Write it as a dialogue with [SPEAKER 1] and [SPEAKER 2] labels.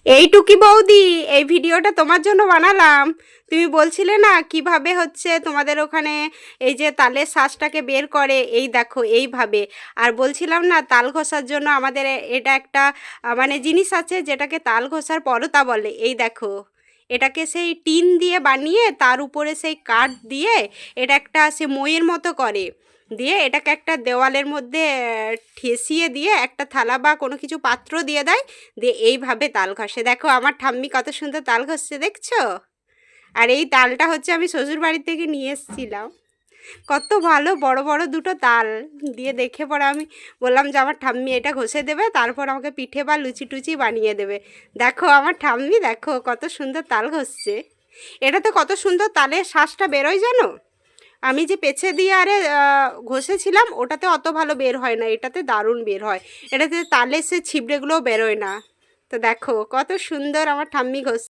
[SPEAKER 1] এই টুকি বৌদি, এই ভিডিওটা তোমার জন্য বানালাম। তুমি বলছিলে না কিভাবে হচ্ছে তোমাদের ওখানে এই যে তালের শাঁসটাকে বের করে, এই দেখো এইভাবে। আর বলছিলাম না তাল ঘষার জন্য আমাদের এটা একটা মানে জিনিস আছে যেটাকে তাল ঘষার পরতা বলে। এই দেখো, এটাকে সেই টিন দিয়ে বানিয়ে তার উপরে সেই কাঠ দিয়ে এটা একটা সে মইয়ের মতো করে, দিয়ে এটাকে একটা দেওয়ালের মধ্যে ঠেসিয়ে দিয়ে একটা থালা বা কোনো কিছু পাত্র দিয়ে দেয়, দিয়ে এইভাবে তাল ঘষে। দেখো আমার ঠাম্মি কত সুন্দর তাল ঘষছে, দেখছো? আর এই তালটা হচ্ছে আমি শ্বশুর বাড়ি থেকে নিয়ে এসেছিলাম। কত ভালো বড় বড় দুটো তাল, দিয়ে দেখে পরে আমি বললাম যে আমার ঠাম্মি এটা ঘষে দেবে, তারপর আমাকে পিঠে বা লুচি টুচি বানিয়ে দেবে। দেখো আমার ঠাম্মি, দেখো কত সুন্দর তাল ঘষছে। এটাতে কত সুন্দর তালের শ্বাসটা বেরোয় জানো। আমি যে পেছে দিয়ে আরে ঘষেছিলাম ওটাতে অত ভালো বের হয় না, এটাতে দারুণ বের হয়। এটাতে তালে সে ছিবড়েগুলোও বেরোয় না। তো দেখো কত সুন্দর আমার ঠাম্মি ঘষ